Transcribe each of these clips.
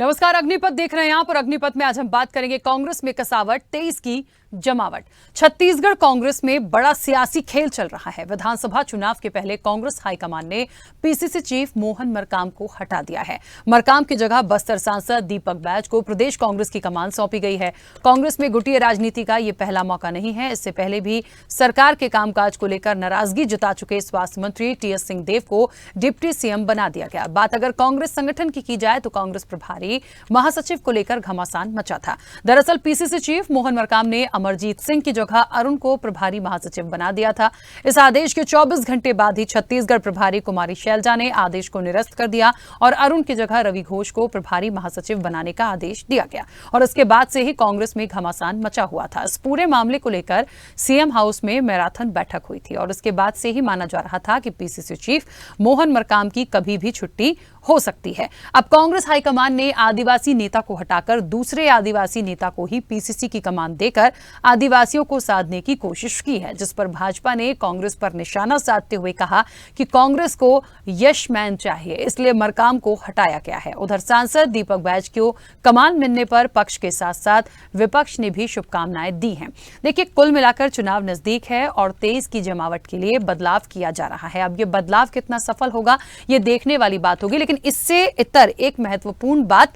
नमस्कार, अग्निपथ देख रहे हैं आप और अग्निपथ में आज हम बात करेंगे कांग्रेस में कसावट, 23 की जमावट। छत्तीसगढ़ कांग्रेस में बड़ा सियासी खेल चल रहा है। विधानसभा चुनाव के पहले कांग्रेस हाईकमान ने पीसीसी चीफ मोहन मरकाम को हटा दिया है। मरकाम की जगह बस्तर सांसद दीपक बैज को प्रदेश कांग्रेस की कमान सौंपी गई है। कांग्रेस में गुटिया राजनीति का यह पहला मौका नहीं है। इससे पहले भी सरकार के कामकाज को लेकर नाराजगी जता चुके स्वास्थ्य मंत्री टीएस सिंहदेव को डिप्टी सीएम बना दिया गया। बात अगर कांग्रेस संगठन की जाए तो कांग्रेस प्रभारी महासचिव को लेकर घमासान मचा था। दरअसल पीसीसी चीफ मोहन मरकाम ने अमरजीत सिंह की जगह अरुण को प्रभारी महासचिव बना दिया था। इस आदेश के 24 घंटे बाद ही छत्तीसगढ़ प्रभारी कुमारी शैलजा ने आदेश को निरस्त कर दिया और अरुण की जगह रवि घोष को प्रभारी महासचिव बनाने का आदेश दिया गया। और इसके बाद से ही कांग्रेस में घमासान मचा हुआ था। इस पूरे मामले को लेकर सीएम हाउस में मैराथन बैठक हुई थी और इसके बाद से ही माना जा रहा था कि पीसीसी चीफ मोहन मरकाम की कभी भी छुट्टी हो सकती है। अब कांग्रेस हाईकमान ने आदिवासी नेता को हटाकर दूसरे आदिवासी नेता को ही पीसीसी की कमान देकर आदिवासियों को साधने की कोशिश की है, जिस पर भाजपा ने कांग्रेस पर निशाना साधते हुए कहा कि कांग्रेस को यश मैन चाहिए, इसलिए मरकाम को हटाया गया है। उधर सांसद दीपक बैज को कमान मिलने पर पक्ष के साथ साथ विपक्ष ने भी शुभकामनाएं दी हैं। देखिए, कुल मिलाकर चुनाव नजदीक है और 23 की जमावट के लिए बदलाव किया जा रहा है। अब ये बदलाव कितना सफल होगा ये देखने वाली बात होगी। लेकिन इससे इतर एक महत्वपूर्ण बात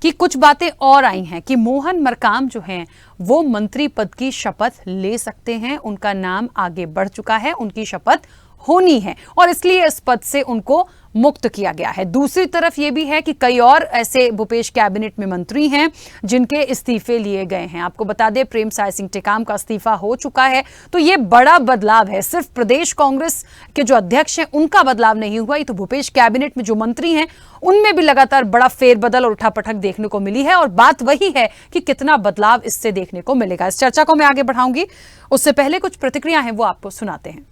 कि कुछ बातें और आई हैं कि मोहन मरकाम जो हैं वो मंत्री पद की शपथ ले सकते हैं। उनका नाम आगे बढ़ चुका है, उनकी शपथ होनी है और इसलिए इस पद से उनको मुक्त किया गया है। दूसरी तरफ यह भी है कि कई और ऐसे भूपेश कैबिनेट में मंत्री हैं जिनके इस्तीफे लिए गए हैं। आपको बता दें, प्रेम साय सिंह टेकाम का इस्तीफा हो चुका है। तो यह बड़ा बदलाव है। सिर्फ प्रदेश कांग्रेस के जो अध्यक्ष हैं उनका बदलाव नहीं हुआ, ये तो भूपेश कैबिनेट में जो मंत्री हैं उनमें भी लगातार बड़ा फेरबदल और उठापटक देखने को मिली है। और बात वही है कि कितना बदलाव इससे देखने को मिलेगा। इस चर्चा को मैं आगे बढ़ाऊंगी, उससे पहले कुछ प्रतिक्रिया हैं वो आपको सुनाते हैं।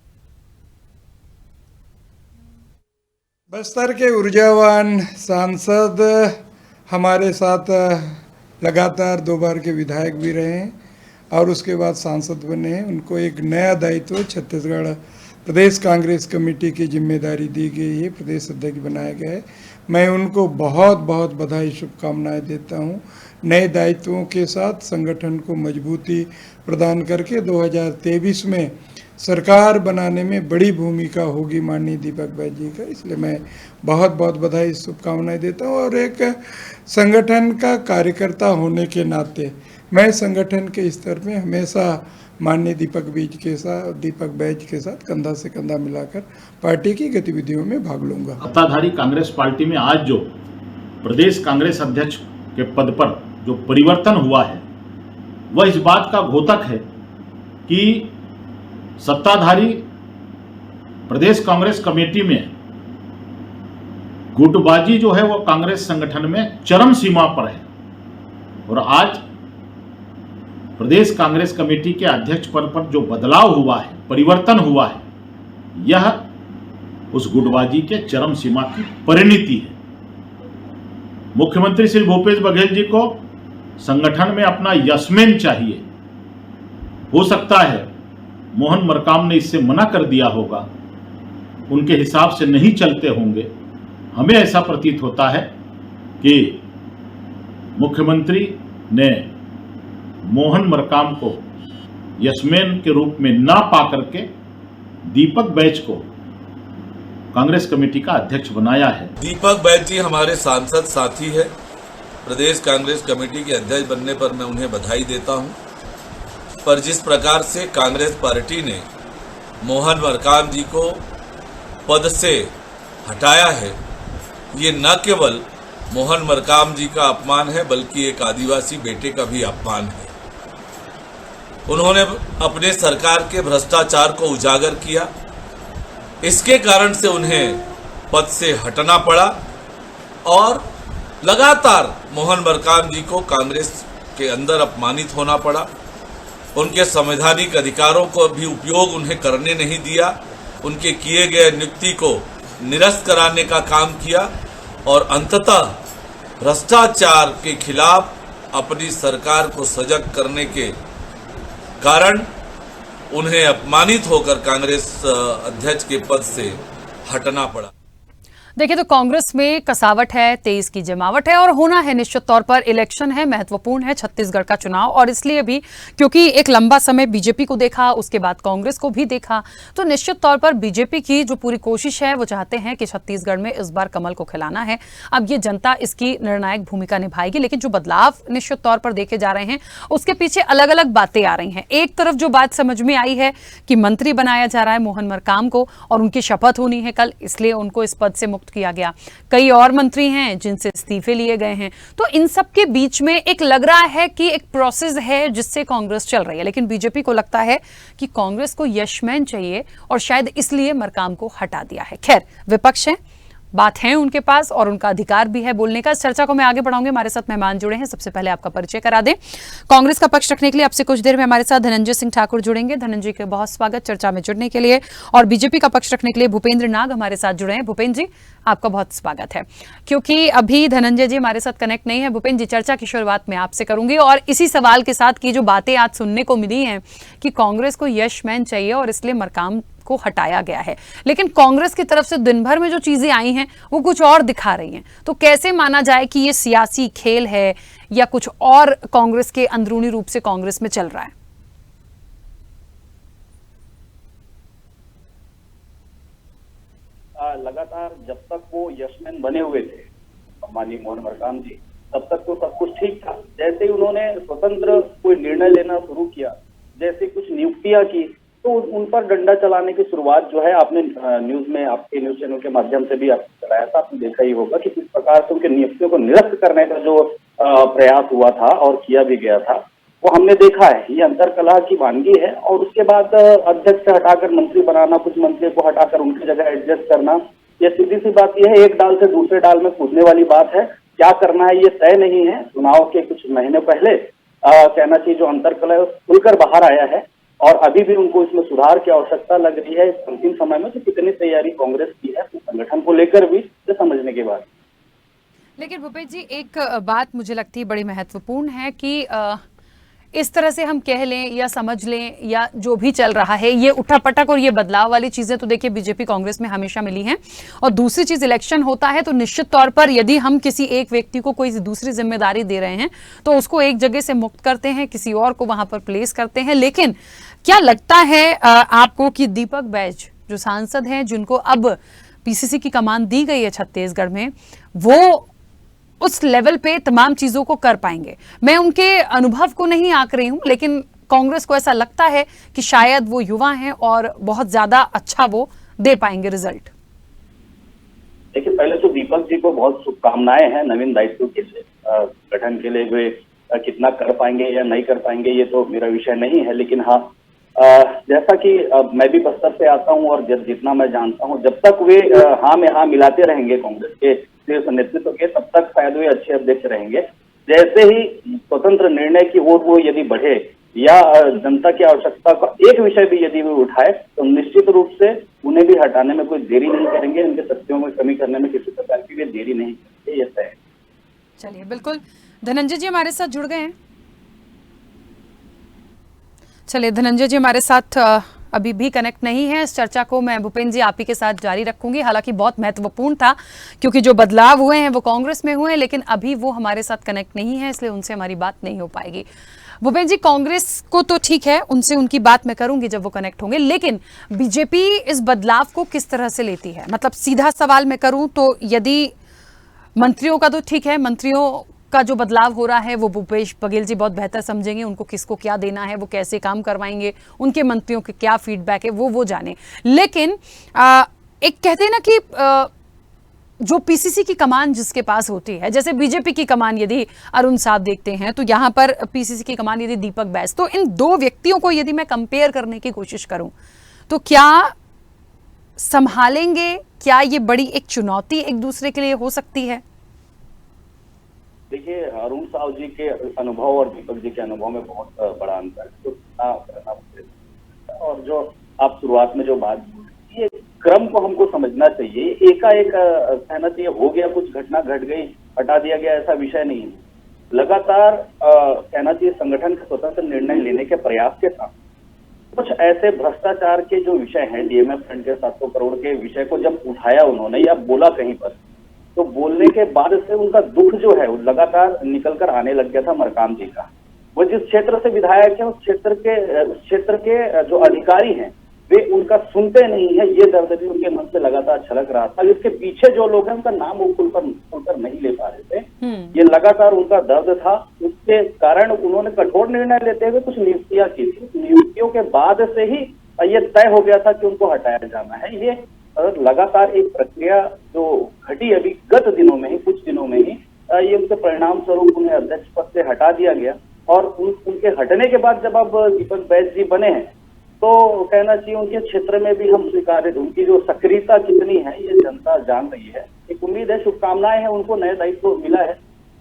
बस्तर के ऊर्जावान सांसद हमारे साथ लगातार 2 बार के विधायक भी रहे हैं और उसके बाद सांसद बने हैं। उनको एक नया दायित्व छत्तीसगढ़ प्रदेश कांग्रेस कमेटी की जिम्मेदारी दी गई है, प्रदेश अध्यक्ष बनाया गया है। मैं उनको बहुत बहुत बधाई, शुभकामनाएं देता हूं। नए दायित्वों के साथ संगठन को मजबूती प्रदान करके 2023 में सरकार बनाने में बड़ी भूमिका होगी माननीय दीपक बैज जी का, इसलिए मैं बहुत बहुत बधाई, शुभकामनाएं देता हूँ। और एक संगठन का कार्यकर्ता होने के नाते मैं संगठन के स्तर में हमेशा माननीय दीपक बैज के साथ कंधा से कंधा मिलाकर पार्टी की गतिविधियों में भाग लूंगा। सत्ताधारी कांग्रेस पार्टी में आज जो प्रदेश कांग्रेस अध्यक्ष के पद पर जो परिवर्तन हुआ है वह इस बात का द्योतक है कि सत्ताधारी प्रदेश कांग्रेस कमेटी में गुटबाजी जो है वो कांग्रेस संगठन में चरम सीमा पर है और आज प्रदेश कांग्रेस कमेटी के अध्यक्ष पद पर जो बदलाव हुआ है, परिवर्तन हुआ है, यह उस गुटबाजी के चरम सीमा की परिणति है। मुख्यमंत्री श्री भूपेश बघेल जी को संगठन में अपना यशमैन चाहिए। हो सकता है मोहन मरकाम ने इससे मना कर दिया होगा, उनके हिसाब से नहीं चलते होंगे। हमें ऐसा प्रतीत होता है कि मुख्यमंत्री ने मोहन मरकाम को यशमैन के रूप में ना पा करके दीपक बैज को कांग्रेस कमेटी का अध्यक्ष बनाया है। दीपक बैज जी हमारे सांसद साथी है। प्रदेश कांग्रेस कमेटी के अध्यक्ष बनने पर मैं उन्हें बधाई देता हूं। पर जिस प्रकार से कांग्रेस पार्टी ने मोहन मरकाम जी को पद से हटाया है, ये न केवल मोहन मरकाम जी का अपमान है बल्कि एक आदिवासी बेटे का भी अपमान है। उन्होंने अपने सरकार के भ्रष्टाचार को उजागर किया, इसके कारण से उन्हें पद से हटना पड़ा और लगातार मोहन मरकाम जी को कांग्रेस के अंदर अपमानित होना पड़ा। उनके संवैधानिक अधिकारों को भी उपयोग उन्हें करने नहीं दिया, उनके किए गए नियुक्ति को निरस्त कराने का काम किया और अंततः भ्रष्टाचार के खिलाफ अपनी सरकार को सजग करने के कारण उन्हें अपमानित होकर कांग्रेस अध्यक्ष के पद से हटना पड़ा। देखिए, तो कांग्रेस में कसावट है, तेज की जमावट है और होना है निश्चित तौर पर। इलेक्शन है, महत्वपूर्ण है छत्तीसगढ़ का चुनाव, और इसलिए भी क्योंकि एक लंबा समय बीजेपी को देखा, उसके बाद कांग्रेस को भी देखा, तो निश्चित तौर पर बीजेपी की जो पूरी कोशिश है वो चाहते हैं कि छत्तीसगढ़ में इस बार कमल को खिलाना है। अब ये जनता इसकी निर्णायक भूमिका निभाएगी, लेकिन जो बदलाव निश्चित तौर पर देखे जा रहे हैं उसके पीछे अलग अलग बातें आ रही हैं। एक तरफ जो बात समझ में आई है कि मंत्री बनाया जा रहा है मोहन मरकाम को, और उनकी शपथ होनी है कल, इसलिए उनको इस पद से मुक्त किया गया। कई और मंत्री हैं जिनसे इस्तीफे लिए गए हैं। तो इन सब के बीच में एक लग रहा है कि एक प्रोसेस है जिससे कांग्रेस चल रही है, लेकिन बीजेपी को लगता है कि कांग्रेस को यशमैन चाहिए और शायद इसलिए मरकाम को हटा दिया है। खैर, विपक्ष है, बात है उनके पास और उनका अधिकार भी है बोलने का। इस चर्चा को मैं आगे बढ़ाऊंगी। हमारे साथ मेहमान जुड़े हैं, सबसे पहले आपका परिचय करा दें। कांग्रेस का पक्ष रखने के लिए आपसे कुछ देर में हमारे साथ धनंजय सिंह ठाकुर जुड़ेंगे। धनंजय के बहुत स्वागत चर्चा में जुड़ने के लिए। और बीजेपी का पक्ष रखने के लिए भूपेंद्र नाग हमारे साथ जुड़े हैं। भूपेंद्र जी, आपका बहुत स्वागत है। क्योंकि अभी धनंजय जी हमारे साथ कनेक्ट नहीं है, भूपेंद्र जी चर्चा की शुरुआत मैं आपसे करूंगी और इसी सवाल के साथ की जो बातें आज सुनने को मिली हैं कि कांग्रेस को यशमैन चाहिए और इसलिए मरकाम को हटाया गया है, लेकिन कांग्रेस की तरफ से दिन भर में जो चीजें आई हैं वो कुछ और दिखा रही हैं। तो कैसे माना जाए कि ये सियासी खेल है या कुछ और कांग्रेस के अंदरूनी रूप से कांग्रेस में चल रहा है? लगातार जब तक वो यशमैन बने हुए थे माननीय मोहन मरकाम जी, तब तक तो सब कुछ ठीक था। जैसे ही उन्होंने स्वतंत्र कोई निर्णय लेना शुरू किया, जैसे कुछ नियुक्तियां की, तो उन पर डंडा चलाने की शुरुआत जो है आपने न्यूज में, आपके न्यूज चैनल के माध्यम से भी आपने चलाया था, आपने देखा ही होगा कि किस प्रकार से उनके नियुक्तियों को निरस्त करने का जो प्रयास हुआ था और किया भी गया था, वो हमने देखा है। ये अंतरकलह की वानगी है। और उसके बाद अध्यक्ष से हटाकर मंत्री बनाना, कुछ मंत्री को हटाकर उनकी जगह एडजस्ट करना, ये सीधी सी बात यह है, एक डाल से दूसरे डाल में कूदने वाली बात है। क्या करना है ये तय नहीं है। चुनाव के कुछ महीने पहले कहना चाहिए जो अंतरकलह खुलकर बाहर आया है और अभी भी उनको इसमें सुधार की आवश्यकता लग रही है। इस अंतिम समय में तो कितनी तैयारी कांग्रेस की है संगठन को लेकर भी, ये समझने के बाद। लेकिन भूपेश जी, एक बात मुझे लगती है बड़ी महत्वपूर्ण है कि इस तरह से हम कह लें या समझ लें या जो भी चल रहा है, ये उठापटक और ये बदलाव वाली चीजें तो देखिए बीजेपी कांग्रेस में हमेशा मिली हैं। और दूसरी चीज, इलेक्शन होता है तो निश्चित तौर पर यदि हम किसी एक व्यक्ति को कोई दूसरी जिम्मेदारी दे रहे हैं तो उसको एक जगह से मुक्त करते हैं, किसी और को वहां पर प्लेस करते हैं। लेकिन क्या लगता है आपको कि दीपक बैज जो सांसद हैं, जिनको अब पीसीसी की कमान दी गई है छत्तीसगढ़ में, वो उस लेवल पे तमाम चीजों को कर पाएंगे? मैं उनके अनुभव को नहीं आंक रही हूं, लेकिन कांग्रेस को ऐसा लगता है कि शायद वो युवा हैं और बहुत ज्यादा अच्छा वो दे पाएंगे रिजल्ट। देखिए, पहले तो दीपक जी को बहुत शुभकामनाएं हैं नवीन दायित्व के लिए, गठन के लिए। वे कितना कर पाएंगे या नहीं कर पाएंगे ये तो मेरा विषय नहीं है, लेकिन हाँ, जैसा कि मैं भी बस्तर से आता हूं और जितना मैं जानता हूं, जब तक वे हाँ में हाँ मिलाते रहेंगे कांग्रेस के नेतृत्व के, तब तक शायद वे अच्छे अध्यक्ष रहेंगे। जैसे ही स्वतंत्र निर्णय की ओर वो यदि बढ़े या जनता की आवश्यकता का एक विषय भी यदि वो उठाए, तो निश्चित रूप से उन्हें भी हटाने में कोई देरी नहीं करेंगे। उनके शक्तियों में कमी करने में किसी प्रकार की भी देरी नहीं करेंगे, ये तय है। चलिए, बिल्कुल। धनंजय जी हमारे साथ जुड़ गए हैं। चलिए, धनंजय जी हमारे साथ अभी भी कनेक्ट नहीं है। इस चर्चा को मैं भूपेंद्र जी आप ही के साथ जारी रखूंगी। हालांकि बहुत महत्वपूर्ण था क्योंकि जो बदलाव हुए हैं वो कांग्रेस में हुए हैं, लेकिन अभी वो हमारे साथ कनेक्ट नहीं है, इसलिए उनसे हमारी बात नहीं हो पाएगी। भूपेंद्र जी, कांग्रेस को तो ठीक है, उनसे उनकी बात मैं करूंगी जब वो कनेक्ट होंगे, लेकिन बीजेपी इस बदलाव को किस तरह से लेती है? मतलब सीधा सवाल मैं करूं तो यदि मंत्रियों का तो ठीक है, मंत्रियों का जो बदलाव हो रहा है वो भूपेश बघेल जी बहुत बेहतर समझेंगे, उनको किसको क्या देना है, वो कैसे काम करवाएंगे, उनके मंत्रियों के क्या फीडबैक है वो जाने। लेकिन एक कहते हैं ना कि जो पीसीसी की कमान जिसके पास होती है, जैसे बीजेपी की कमान यदि अरुण साहब देखते हैं तो यहाँ पर पीसीसी की कमान यदि दीपक बैज, तो इन दो व्यक्तियों को यदि मैं कंपेयर करने की कोशिश करूं तो क्या संभालेंगे? क्या ये बड़ी एक चुनौती एक दूसरे के लिए हो सकती है? देखिए, अरुण साहब जी के अनुभव और दीपक जी के अनुभव में बहुत बड़ा अंतर है। तो और जो आप शुरुआत में जो बात, ये क्रम को हमको समझना चाहिए। एकाएक कहना चाहिए हो गया, कुछ घटना घट गई, हटा दिया गया, ऐसा विषय नहीं है। लगातार कहना चाहिए संगठन के स्वतंत्र निर्णय लेने के प्रयास के साथ कुछ ऐसे भ्रष्टाचार के जो विषय हैं, डीएमएफ फंड के 700 करोड़ के विषय को जब उठाया उन्होंने या बोला कहीं पर, तो बोलने के बाद से उनका दुख जो है वो लगातार निकल कर आने लग गया था मरकाम जी का। वो जिस क्षेत्र से विधायक है उस क्षेत्र के जो अधिकारी हैं वे उनका सुनते नहीं है, ये दर्द भी उनके मन से लगातार छलक रहा था। इसके पीछे जो लोग हैं उनका नाम वो खुलकर नहीं ले पा रहे थे, ये लगातार उनका दर्द था। उसके कारण उन्होंने कठोर निर्णय लेते हुए कुछ नियुक्तियां की थी। नियुक्तियों के बाद से ही ये तय हो गया था कि उनको हटाया जाना है। ये लगातार एक प्रक्रिया जो घटी अभी गत दिनों में ही, कुछ दिनों में ही, ये उनके परिणाम स्वरूप उन्हें अध्यक्ष पद से हटा दिया गया। और उनके हटने के बाद जब अब दीपक बैज जी बने हैं तो कहना चाहिए उनके क्षेत्र में भी हम स्वीकार्य, उनकी जो सक्रियता कितनी है ये जनता जान रही है। एक उम्मीद है, शुभकामनाएं हैं, उनको नया दायित्व मिला है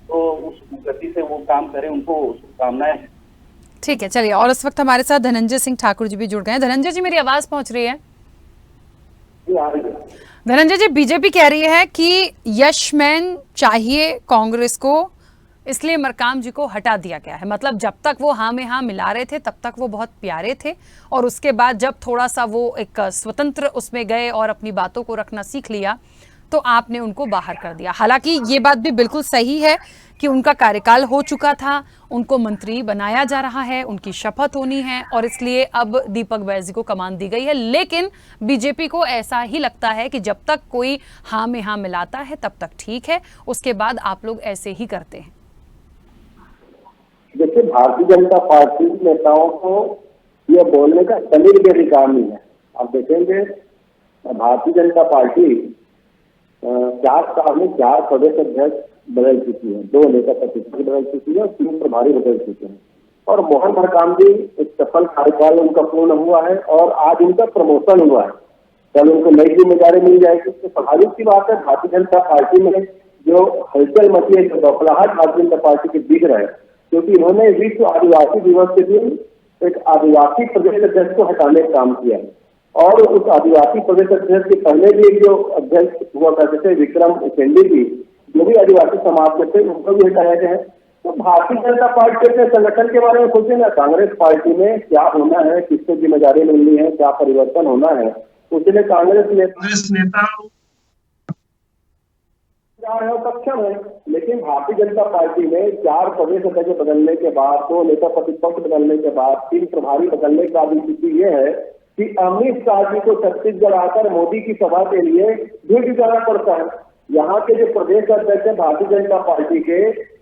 तो उस गति से वो काम करें, उनको शुभकामनाएं हैं। ठीक है, चलिए। और इस वक्त हमारे साथ धनंजय सिंह ठाकुर जी भी जुड़ गए हैं। धनंजय जी, मेरी आवाज पहुंच रही है? धनंजय जी, बीजेपी कह रही है कि यशमैन चाहिए कांग्रेस को, इसलिए मरकाम जी को हटा दिया गया है। मतलब जब तक वो हाँ में हाँ मिला रहे थे तब तक वो बहुत प्यारे थे, और उसके बाद जब थोड़ा सा वो एक स्वतंत्र उसमें गए और अपनी बातों को रखना सीख लिया तो आपने उनको बाहर कर दिया। हालांकि ये बात भी बिल्कुल सही है कि उनका कार्यकाल हो चुका था, उनको मंत्री बनाया जा रहा है, उनकी शपथ होनी है, और इसलिए अब दीपक बैज जी को कमान दी गई है। लेकिन बीजेपी को ऐसा ही लगता है कि जब तक कोई हाँ में हाँ मिलाता है तब तक ठीक है, उसके बाद आप लोग ऐसे ही करते हैं। देखिए, भारतीय जनता पार्टी नेताओं को यह बोलने का तनिक भी अधिकार नहीं है। आप देखेंगे भारतीय जनता पार्टी 4 साल में 4 प्रदेश अध्यक्ष बदल चुकी है, 2 नेता प्रतिपक्ष बदल चुकी है और 3 प्रभारी बदल चुके हैं। और मोहन मरकाम जी एक सफल कार्यकाल उनका पूर्ण हुआ है और आज उनका प्रमोशन हुआ है। कल उनको नई जिम्मेदारी मिल जाएगी। तो स्वाभाविक सी बात है, भारतीय जनता पार्टी में जो हलचल मची है, जो बौखलाहट भारतीय जनता पार्टी के दिख रहा है, क्योंकि इन्होंने विश्व आदिवासी दिवस के दिन एक आदिवासी प्रदेश अध्यक्ष को हटाने का काम किया है। और उस आदिवासी प्रदेश अध्यक्ष के पहले भी जो अध्यक्ष हुआ करते थे विक्रम उसेंडी जी, जो भी आदिवासी समाज में थे, उनको भी हटाया गया है। तो भारतीय जनता पार्टी के संगठन के बारे में सोचे ना, कांग्रेस पार्टी में क्या होना है, किसको जिम्मेदारी मिलनी है, क्या परिवर्तन होना है, उसने कांग्रेस नेता सक्षम है। लेकिन भारतीय जनता पार्टी में 4 प्रदेश अध्यक्ष बदलने के बाद, 2 नेता प्रतिपक्ष बदलने के बाद, 3 प्रभारी बदलने का भी स्थिति यह है कि अमित शाह जी को छत्तीसगढ़ आकर मोदी की सभा के लिए भीड़ जाना पड़ता है। यहाँ के जो प्रदेश अध्यक्ष है भारतीय जनता पार्टी के,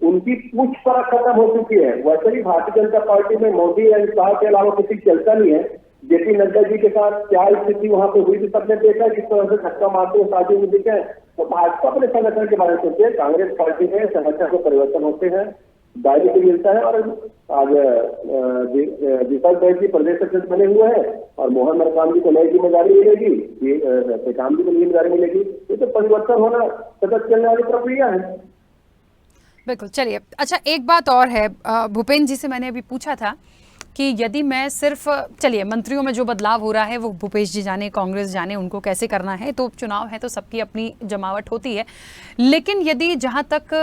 उनकी पूछ परख खत्म हो चुकी है। वैसे भी भारतीय जनता पार्टी में मोदी और शाह के अलावा किसी चलता नहीं है। जेपी नड्डा जी के साथ क्या स्थिति वहां पे हुई थी सबने देखा, किस तरह से धक्का मारते हुए शादी में दिखे। तो भाजपा अपने संगठन के बारे में सोचिए, कांग्रेस पार्टी में संगठन को परिवर्तन होते हैं, दायरे को मिलता है। और आज दीपक बैज जी प्रदेश अध्यक्ष बने हुए हैं और मोहन मरकाम जी को नई जिम्मेदारी मिलेगी, काम जी को नई जिम्मेदारी मिलेगी। ये तो परिवर्तन होना सतत चलने वाली प्रक्रिया है। बिल्कुल। चलिए, अच्छा, एक बात और है, भूपेंद्र जी से मैंने अभी पूछा था कि यदि मैं सिर्फ, चलिए मंत्रियों में जो बदलाव हो रहा है वो भूपेश जी जाने, कांग्रेस जाने, उनको कैसे करना है, तो चुनाव है तो सबकी अपनी जमावट होती है। लेकिन यदि जहाँ तक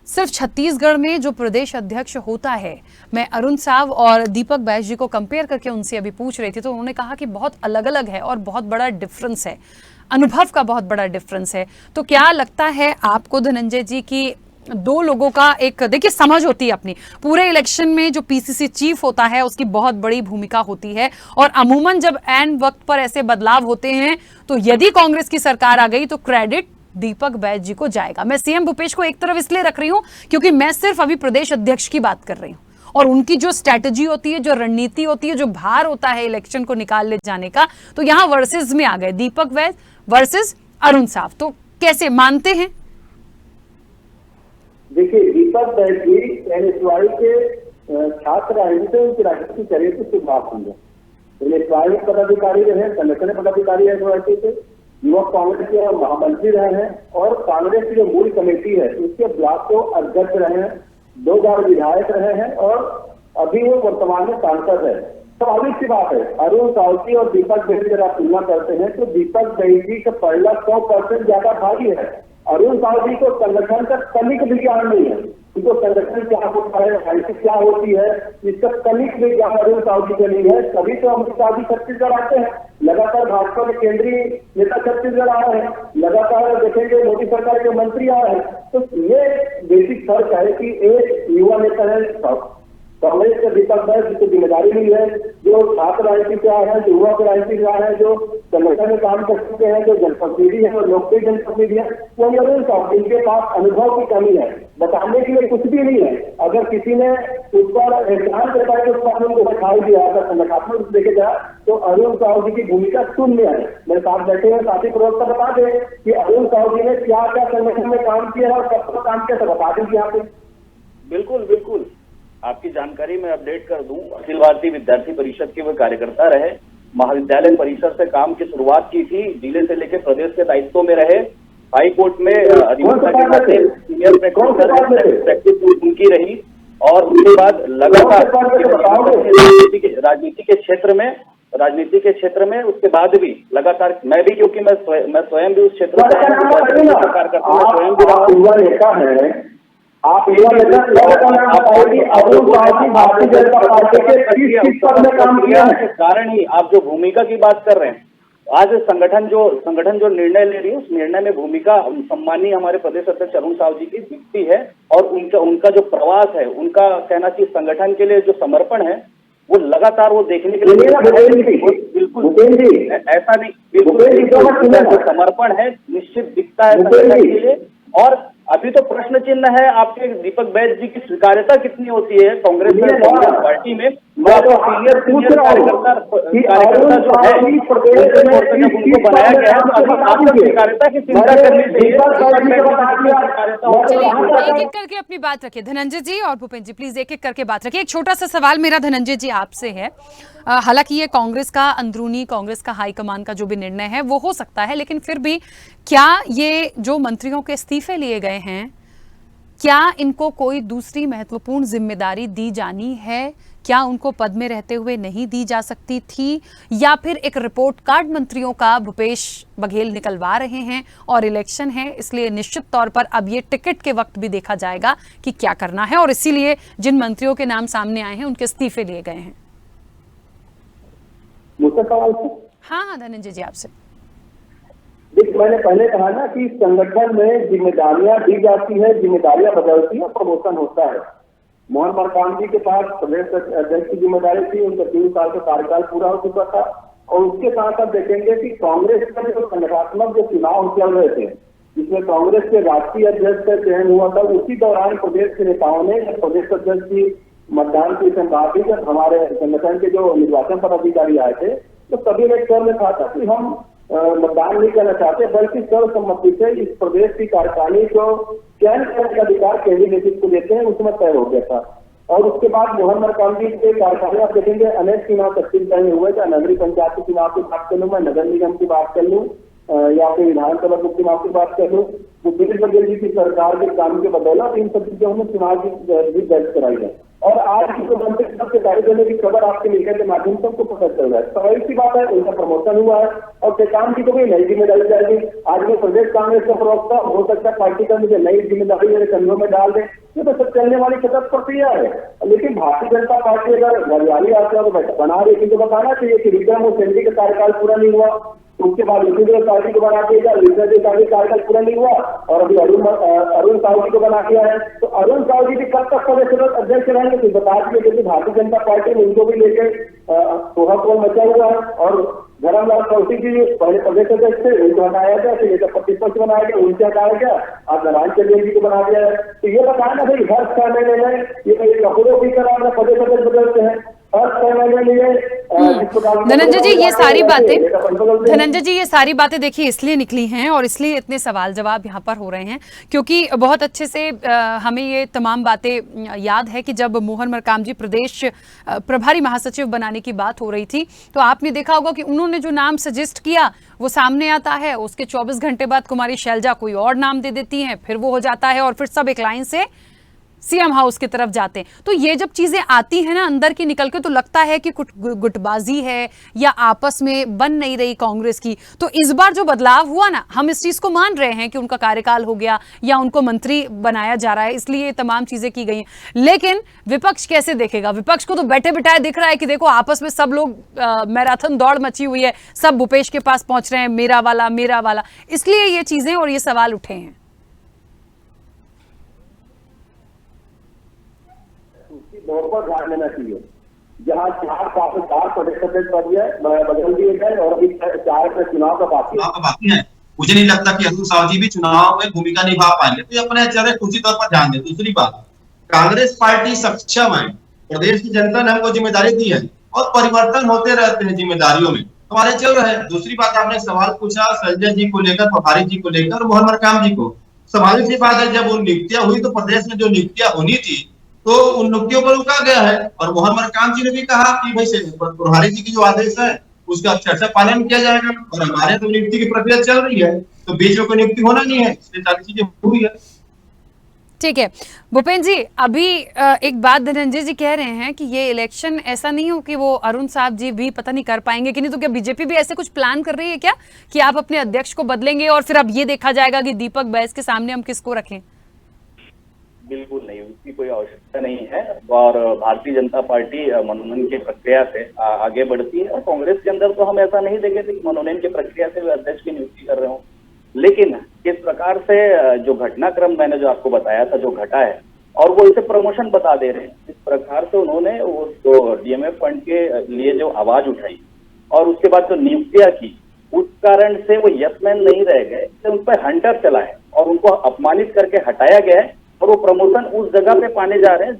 सिर्फ छत्तीसगढ़ में जो प्रदेश अध्यक्ष होता है, मैं अरुण साव और दीपक बैज जी को कंपेयर करके उनसे अभी पूछ रही थी, तो उन्होंने कहा कि बहुत अलग अलग है और बहुत बड़ा डिफरेंस है, अनुभव का बहुत बड़ा डिफरेंस है। तो क्या लगता है आपको धनंजय जी की 2 लोगों का एक, देखिए समझ होती है अपनी, पूरे इलेक्शन में जो पीसीसी चीफ होता है उसकी बहुत बड़ी भूमिका होती है, और अमूमन जब एंड वक्त पर ऐसे बदलाव होते हैं तो यदि कांग्रेस की सरकार आ गई तो क्रेडिट दीपक बैज जी को जाएगा। मैं सीएम भूपेश को एक तरफ इसलिए रख रही हूं क्योंकि मैं सिर्फ अभी प्रदेश अध्यक्ष की बात कर रही हूं, और उनकी जो स्ट्रैटेजी होती है, जो रणनीति होती है, जो भार होता है इलेक्शन को निकाल ले जाने का, तो यहां वर्सेस में आ गए दीपक बैज वर्सेस अरुण साव। तो कैसे मानते हैं? देखिए, दीपक बैज जी एनएसवाई के छात्र राजनीति, उनकी राजनीतिक करियर की शुरुआत हुई है। एनएसवाई पदाधिकारी रहे, संगठन पदाधिकारी एनएसवाई के, युवक कांग्रेस के महामंत्री रहे हैं, और कांग्रेस की जो मूल कमेटी है उसके ब्लॉक को अध्यक्ष रहे हैं, 2 बार विधायक रहे हैं, और अभी वो वर्तमान में सांसद है। स्वाभाविक सी बात है, अरुण साव और दीपक बैज अगर आप तुलना करते हैं तो दीपक बैज जी का पहला 100% ज्यादा भारी है। अरुण साव जी को संगठन का तनिक भी ज्ञान नहीं है। उनको संगठन क्या होता है, राजनीति क्या होती है, इसका तनिक भी ज्ञान अरुण साहू जी को नहीं है। तभी तो अमित शाह जी छत्तीसगढ़ आते हैं, लगातार भाजपा के केंद्रीय नेता छत्तीसगढ़ आ रहे हैं, लगातार देखेंगे मोदी सरकार के मंत्री आ रहे हैं। तो ये बेसिक फर्क है कि एक युवा नेता है कांग्रेस के दीपक बैज जिसकी जिम्मेदारी नहीं है, जो छात्र राजनीति से आए हैं, जो युवा के राजनीति से आए हैं, जो संगठन में काम कर चुके हैं, जो जनप्रतिनिधि है और लोकप्रिय जनप्रतिनिधि है, वो अरुण साहू इनके पास अनुभव की कमी है, बताने के लिए कुछ भी नहीं है। अगर किसी ने उस पर एहसान करता है, उस कानून को बैठाई दिया, अगर संगठनात्मक रूप से देखे जाए तो अरुण साहू जी की भूमिका शून्य है। मेरे साथ बैठे हुए साथी प्रवक्ता बता दें कि अरुण साहू जी ने क्या क्या संगठन में काम किया है और कब तक काम किया, बता दीजिए आप। बिल्कुल बिल्कुल, आपकी जानकारी में अपडेट कर दूं। अखिल भारतीय विद्यार्थी परिषद के वे कार्यकर्ता रहे, महाविद्यालय परिसर से काम की शुरुआत की थी, जिले से लेकर प्रदेश के दायित्व में रहे, हाई कोर्ट में अधिवक्ता के नाते सीनियर प्रैक्टिस उनकी रही और उसके बाद लगातार राजनीति के क्षेत्र में उसके बाद भी लगातार मैं भी, क्योंकि मैं स्वयं भी उस क्षेत्र में स्वयं भी रहा। आप युवा नेता अरुण साहू जी भारतीय जनता पार्टी के किस पद में काम किया है? कारण ही आप जो भूमिका की बात कर रहे हैं, आज संगठन जो निर्णय ले रही है, उस निर्णय में भूमिका सम्मानीय हमारे प्रदेश अध्यक्ष अरुण साहू जी की दिखती है और उनका जो प्रवास है, उनका कहना चाहिए संगठन के लिए जो समर्पण है, वो लगातार वो देखने के लिए बिल्कुल ऐसा नहीं, बिल्कुल समर्पण है, निश्चित दिखता है संगठन के लिए। और अभी तो प्रश्न चिन्ह है आपके दीपक बैज जी की स्वीकार्यता कितनी होती है कांग्रेस में, कांग्रेस पार्टी में। मैं तो सीनियर कार्यकर्ता जो है उनको बनाया गया है, अभी आपको स्वीकार्यता की चिंता करनी चाहिए। एक एक करके अपनी बात रखिए धनंजय जी और भूपेंद्र जी, प्लीज एक एक करके बात रखिए। एक छोटा सा सवाल मेरा धनंजय जी आपसे है, हालांकि ये कांग्रेस का अंदरूनी, कांग्रेस का हाईकमान का जो भी निर्णय है वो हो सकता है, लेकिन फिर भी क्या ये जो मंत्रियों के इस्तीफे लिए गए हैं, क्या इनको कोई दूसरी महत्वपूर्ण जिम्मेदारी दी जानी है? क्या उनको पद में रहते हुए नहीं दी जा सकती थी, या फिर एक रिपोर्ट कार्ड मंत्रियों का भूपेश बघेल निकलवा रहे हैं और इलेक्शन है, इसलिए निश्चित तौर पर अब ये टिकट के वक्त भी देखा जाएगा कि क्या करना है, और इसीलिए जिन मंत्रियों के नाम सामने आए हैं उनके इस्तीफे लिए गए हैं? मुझसे सवाल से हाँ धनंजय जी आपसे। देखिए, मैंने पहले कहा ना कि संगठन में जिम्मेदारियां दी जाती है, जिम्मेदारियां बदलती है, प्रमोशन होता है। मोहन मरकाम जी के पास प्रदेश अध्यक्ष की जिम्मेदारी थी, उनका 3 साल का कार्यकाल पूरा हो चुका था, और उसके साथ आप देखेंगे कि कांग्रेस का जो संगठनात्मक जो चुनाव चल रहे थे, जिसमें कांग्रेस के राष्ट्रीय अध्यक्ष का चयन हुआ था, उसी दौरान प्रदेश के नेताओं ने प्रदेश अध्यक्ष की मतदान की संभावना, जब हमारे संगठन के जो निर्वाचन पदाधिकारी आए थे, तो सभी ने स्वर में कहा था कि हम मतदान नहीं करना चाहते, बल्कि सर्वसम्मति से इस प्रदेश की कार्यकारिणी को चयन करने का अधिकार केंद्रीय नेतृत्व को देते हैं, उसमें तय हो गया था। और उसके बाद मोहन मरकाम जी के कार्यकारिणी आप देखेंगे अनेक चुनाव तस्वीर तय हुए, चाहे नगरीय पंचायत के चुनाव की बात कर लूँ, मैं नगर निगम की बात कर लूँ, या फिर विधानसभा के चुनाव की बात कर लूँ, भूपेश बघेल जी की सरकार के काम के बदौलत इन सब चीजों में चुनाव की दर्ज कराई है। और आज की जो मंत्री पद से कार्य करने की खबर आपके मीडिया के माध्यम से हमको पता चल रहा है। स्वाभाविक सी बात है, उनका प्रमोशन हुआ है और टेकाम जी को भी नई जिम्मेदारी जाएगी। आज मैं प्रदेश कांग्रेस का प्रवक्ता, हो सकता है पार्टी का मुझे नई जिम्मेदारी मेरे कंधों में डाल दे, ये तो सब चलने वाली सतत प्रक्रिया है। लेकिन भारतीय जनता पार्टी अगर घरवाली आते हैं तो बना रही है, तो बताना चाहिए कि विक्रम और सेंधी का कार्यकाल पूरा नहीं हुआ, उसके बाद लिक्विड पार्टी को बना दिया, लिक्विड पार्टी कार्यकाल पूरा नहीं हुआ, और अभी अरुण साहू जी को बना दिया है। तो अरुण साहू जी भी कब तक प्रदेश अध्यक्ष रहेंगे, तो बता दिए, क्योंकि भारतीय जनता पार्टी ने उनको भी लेकर कोहापोल मचा हुआ है। और धर्मलाल कौशिक जी पहले प्रदेश अध्यक्ष थे, उनको हटाया गया, फिर लेकर प्रतिपक्ष बनाया गया, उनसे हटाया गया, आज नारायण चंदेल जी को बना दिया है। तो ये बताया ना भाई, हर 6 महीने में ये कपूरों की तरह प्रदेश अध्यक्ष बदलते हैं। धनंजय जी ये सारी बातें देखिए इसलिए निकली हैं और इसलिए इतने सवाल जवाब यहाँ पर हो रहे हैं, क्योंकि बहुत अच्छे से हमें ये तमाम बातें याद है कि जब मोहन मरकाम जी प्रदेश प्रभारी महासचिव बनाने की बात हो रही थी, तो आपने देखा होगा कि उन्होंने जो नाम सजेस्ट किया वो सामने आता है, उसके 24 घंटे बाद कुमारी शैलजा कोई और नाम दे देती हैं, फिर वो हो जाता है और फिर सब एक लाइन से सीएम हाउस की तरफ जाते हैं। तो ये जब चीजें आती हैं ना अंदर की निकल के, तो लगता है कि कुछ गुटबाजी है या आपस में बन नहीं रही कांग्रेस की। तो इस बार जो बदलाव हुआ ना, हम इस चीज को मान रहे हैं कि उनका कार्यकाल हो गया या उनको मंत्री बनाया जा रहा है, इसलिए ये तमाम चीजें की गई हैं। लेकिन विपक्ष कैसे देखेगा? विपक्ष को तो बैठे बिठाए दिख रहा है कि देखो आपस में सब लोग मैराथन दौड़ मची हुई है, सब भूपेश के पास पहुंच रहे हैं, मेरा वाला, इसलिए ये चीजें और ये सवाल उठे हैं। दौर पर ध्यान देना चाहिए, जहाँ 4 प्रदेश अध्यक्ष पद है बदल दिए गए और अभी 4 में चुनाव का बाकी है। मुझे नहीं लगता कि अरुण साहु जी भी चुनाव में भूमिका निभा पाएंगे, तो अपने चेहरे उसी तौर पर ध्यान दें। दूसरी बात, कांग्रेस पार्टी सक्षम है, प्रदेश की जनता ने हमको जिम्मेदारी दी है और परिवर्तन होते रहते हैं जिम्मेदारियों में, हमारे चल रहे हैं। दूसरी बात, आपने सवाल पूछा संजय जी को लेकर, प्रभारी जी को लेकर, मोहन मरकाम जी को। स्वाभाविक सी बात है, जब वो नियुक्तियां हुई तो प्रदेश में जो नियुक्तियां होनी थी तो उन नियुक्तियों पर रुका गया है। और मोहन मरकाम जी ने भी कहा कि भाई प्रभारी जी की जो आदेश है उसका चर्चा पालन किया जाएगा, और हमारे तो नियुक्ति की प्रक्रिया चल रही है, तो बीच में कोई नियुक्ति होना नहीं है, इसलिए सारी चीजें हुई है। ठीक है भूपेन जी, अभी एक बात धनंजय जी कह रहे हैं कि ये इलेक्शन ऐसा नहीं हो कि वो अरुण साहब जी भी पता नहीं कर पाएंगे कि नहीं, तो क्या बीजेपी भी ऐसे कुछ प्लान कर रही है क्या कि आप अपने अध्यक्ष को बदलेंगे और फिर अब ये देखा जाएगा कि दीपक बैस के सामने हम किसको रखें? बिल्कुल नहीं, उसकी कोई आवश्यकता नहीं है। और भारतीय जनता पार्टी मनोनयन की प्रक्रिया से आगे बढ़ती है, और कांग्रेस के अंदर तो हम ऐसा नहीं देखे थे कि मनोनयन की प्रक्रिया से वे अध्यक्ष की नियुक्ति कर रहे हो। लेकिन किस प्रकार से जो घटनाक्रम मैंने जो आपको बताया था, जो घटा है, और वो इसे प्रमोशन बता दे रहे हैं, इस प्रकार से उन्होंने वो जो डीएमएफ फंड के लिए जो आवाज उठाई और उसके बाद जो नियुक्तियां की, उस कारण से वो यसमैन नहीं रह गए, उन पर हंटर चला है और उनको अपमानित करके हटाया गया है, और वो प्रमोशन उस जगह पे पाने जा रहे हैं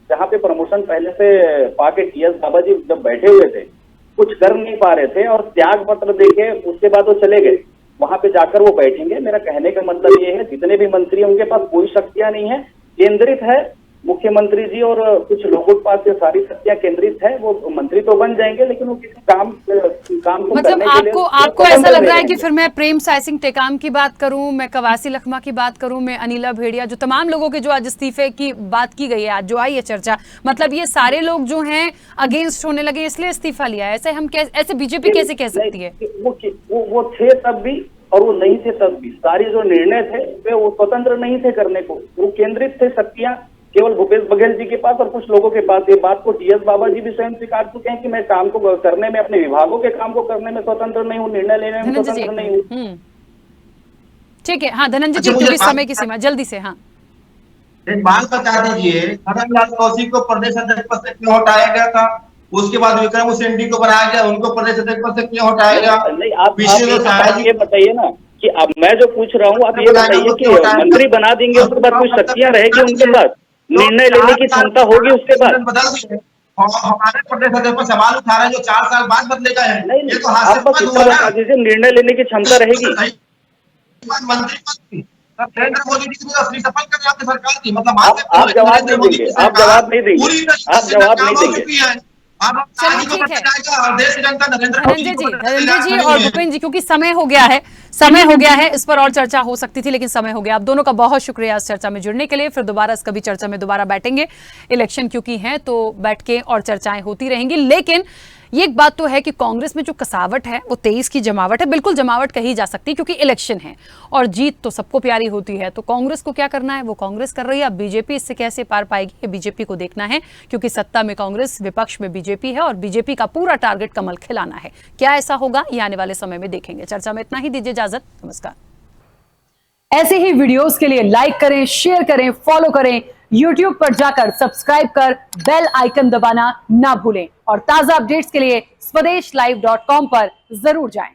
जहां पे प्रमोशन पहले से पाके टीएस बाबा जी जब बैठे हुए थे, कुछ कर नहीं पा रहे थे और त्याग पत्र देके उसके बाद वो चले गए, वहां पे जाकर वो बैठेंगे। मेरा कहने का मतलब ये है, जितने भी मंत्री हैं उनके पास कोई शक्तियां नहीं है, केंद्रित है मुख्यमंत्री जी और कुछ लोगों के पास ये सारी शक्तियां केंद्रित है। वो मंत्री तो बन जाएंगे लेकिन वो किसी काम को मतलब आपको ऐसा लग रहा है कि फिर मैं प्रेम साय सिंह टेकाम की बात करूं, मैं कवासी लखमा की बात करूं, मैं अनिला भेड़िया, जो तमाम लोगों के जो आज इस्तीफे की बात की गई है, आज जो आई है चर्चा, मतलब ये सारे लोग जो हैं अगेंस्ट होने लगे इसलिए इस्तीफा लिया है, ऐसे हम ऐसे बीजेपी कैसे कह सकती है? वो थे तब भी और वो नहीं थे तब भी, सारी जो निर्णय थे वे वो स्वतंत्र नहीं थे करने को, वो केंद्रित थे शक्तियां केवल भूपेश बघेल जी के पास और कुछ लोगों के पास। ये बात को टीएस बाबा जी भी स्वयं स्वीकार चुके हैं कि मैं काम को करने में, अपने विभागों के काम को करने में स्वतंत्र नहीं हूँ, निर्णय लेने में स्वतंत्र नहीं हूँ। ठीक है, हाँ धनंजय जी, क्योंकि समय की सीमा, जल्दी से। हाँ, एक बात बता दीजिए, धर्मलाल कौशिक को प्रदेश अध्यक्ष पद से क्यों हटाया गया था? उसके बाद विक्रम उसेंडी को बनाया गया, उनको प्रदेश अध्यक्ष पद से क्यों हटाया गया? नहीं, आप ये बताइए ना कि अब मैं जो पूछ रहा हूँ, आप ये बताइए कि मंत्री बना देंगे, उसके बाद कुछ शक्तियां रहेगी उनके पास, निर्णय लेने की क्षमता होगी उसके बाद? हमारे प्रदेश अध्यक्ष पर सवाल उठा रहे हैं जो 4 साल बाद बदलेगा है, ये तो हास्यास्पद हुआ ना। निर्णय लेने की क्षमता रहेगी मंत्री पद नरेंद्र मोदी जी ने अपनी सफल कर आपकी सरकार की, मतलब आप जवाब नहीं देंगे, आप जवाब नहीं देंगे। धनंजय जी और भूपेन जी, क्योंकि समय हो गया है, इस पर और चर्चा हो सकती थी लेकिन समय हो गया। आप दोनों का बहुत शुक्रिया इस चर्चा में जुड़ने के लिए। फिर दोबारा कभी चर्चा में दोबारा बैठेंगे, इलेक्शन क्योंकि है तो बैठ के और चर्चाएं होती रहेंगी। लेकिन ये एक बात तो है कि कांग्रेस में जो कसावट है वो 23 की जमावट है, बिल्कुल जमावट कही जा सकती है, क्योंकि इलेक्शन है और जीत तो सबको प्यारी होती है। तो कांग्रेस को क्या करना है वो कांग्रेस कर रही है, अब बीजेपी इससे कैसे पार पाएगी ये बीजेपी को देखना है, क्योंकि सत्ता में कांग्रेस, विपक्ष में बीजेपी है और बीजेपी का पूरा टारगेट कमल खिलाना है। क्या ऐसा होगा ये आने वाले समय में देखेंगे। चर्चा में इतना ही, दीजिए इजाजत, नमस्कार। ऐसे ही वीडियोस के लिए लाइक करें, शेयर करें, फॉलो करें, YouTube पर जाकर सब्सक्राइब कर बेल आइकन दबाना ना भूलें और ताजा अपडेट्स के लिए स्वदेशलाइव.com पर जरूर जाएं।